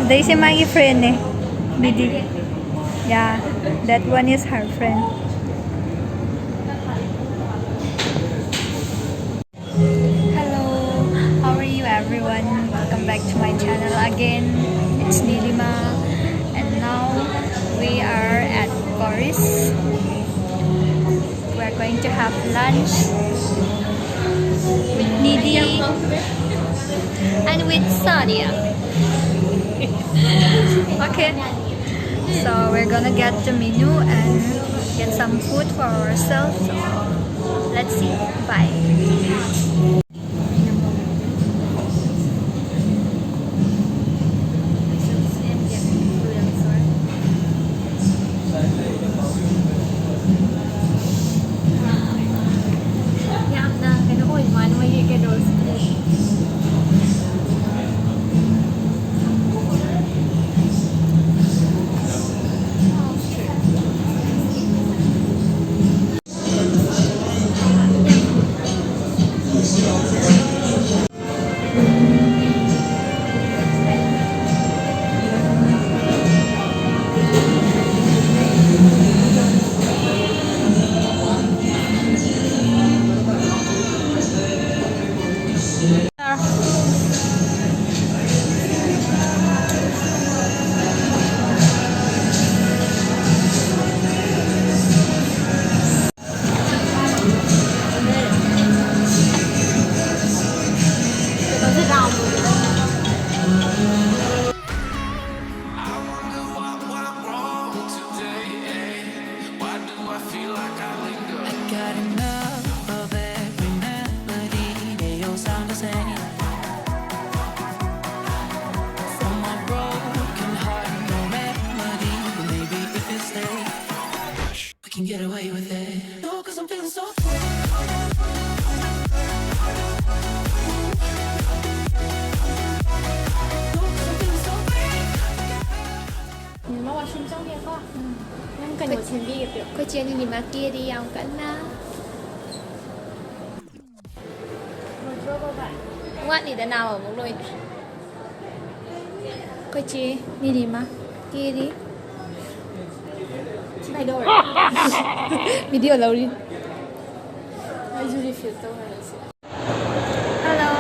They say my friend eh. Bidi. Yeah, that one is her friend. Hello, how are you everyone? Welcome back to my channel again. It's Nilima, and now we are at Boris. We're going to have lunch with Nidhi and with Sadia. Okay, so we're gonna get the menu and get some food for ourselves. So let's see. Bye. Can get away with it. No, cause I'm feeling so你妈妈胸张电话，咁跟我前邊嘅表。佢借你哋kia đi ăn緊啦。What你的nào ở một lối? Cô chị đi đi mà kia đi. Mày đâu rồi? Video lâu đi. Hello.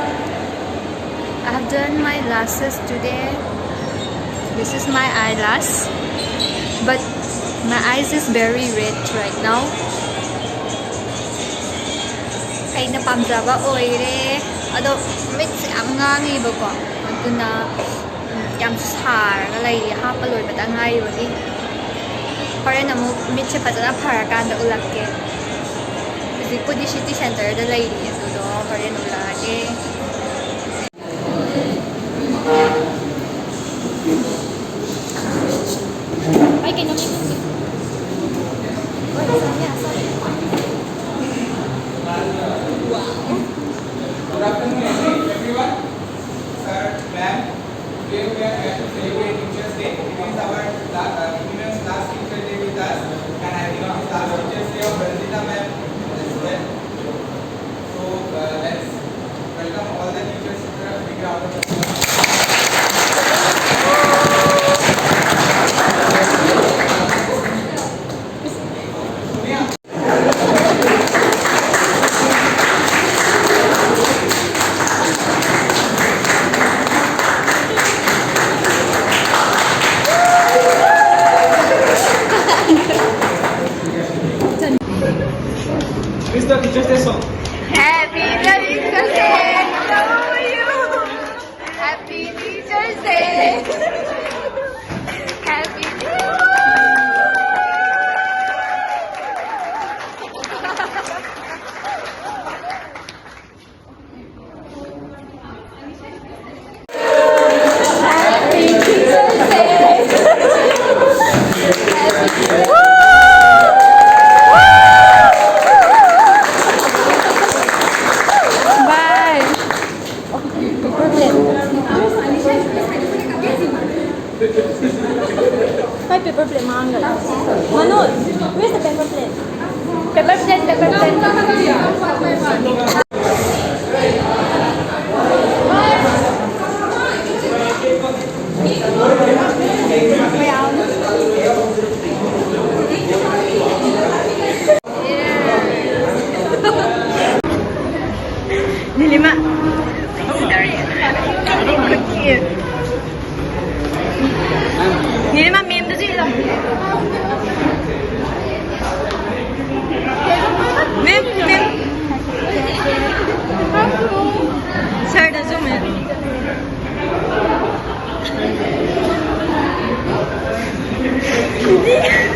I have done my lashes today. This is my eyelash, but my eyes is very red right now. ꯑꯩꯅ ꯄꯥꯝꯖꯕ ꯑꯣꯏꯔꯦ ꯑꯗꯣ ꯃꯤꯠꯁꯦ ꯌꯥꯝ ꯉꯥꯡꯉꯤꯕꯀꯣ ꯑꯗꯨꯅ ꯌꯥꯝ ꯁꯥꯔꯒ ꯂꯩꯔꯤ ꯍꯥꯞꯄ ꯂꯣꯏꯕꯗ ꯉꯥꯏꯔꯤꯕꯒꯤ ꯍꯣꯔꯦꯟ ꯑꯃꯨꯛ ꯃꯤꯠꯁꯦ ꯐꯖꯅ ꯐꯔꯀꯥꯟꯗ ꯎꯠꯂꯛꯀꯦ ꯍꯧꯖꯤꯛꯄꯨꯗꯤ ꯁꯤꯇꯤ ꯁꯦꯟꯇꯔꯗ ꯂꯩꯔꯤ ꯑꯗꯨꯗꯣ ꯍꯣꯔꯦꯟ ꯎꯠꯂꯛꯑꯒꯦ Ay, que no me guste. Good afternoon, everyone. Sir, ma'am, today we are here to celebrate Teachers' Day. It is our women's last teacher day with us, and I think it is last Teachers' Day of Rajita ma'am as well. So let's welcome all the teachers to the big round of applause. This is the Teachers' Day song. Happy Teachers Day to you. Happy Teachers Day. Happy Ay, paper plate, mangal. Manol, where's the paper plate? Paper plate. Cheers!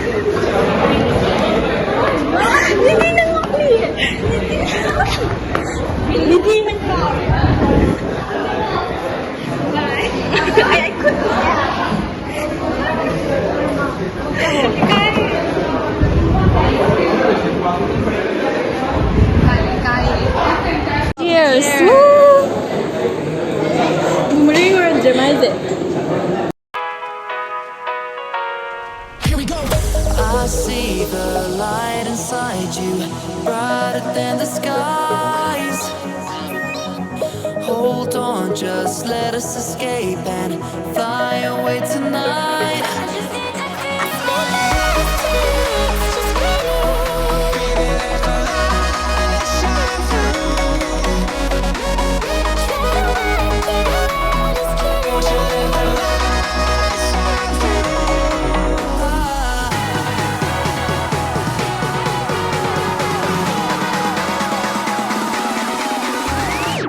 눈물이 그런지 말지? I see the light inside you, brighter than the skies. Hold on, just let us escape and fly away tonight.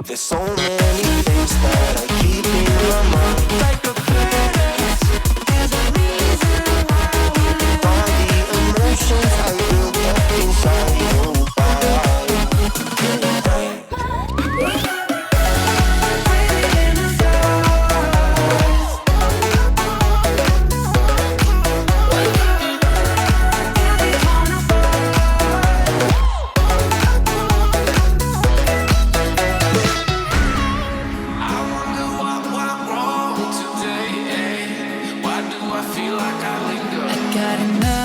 There's so many things that I keep in my mind. Like a planet, there's a reason why we live. All the emotions I built up inside your body. Breathing in the got enough.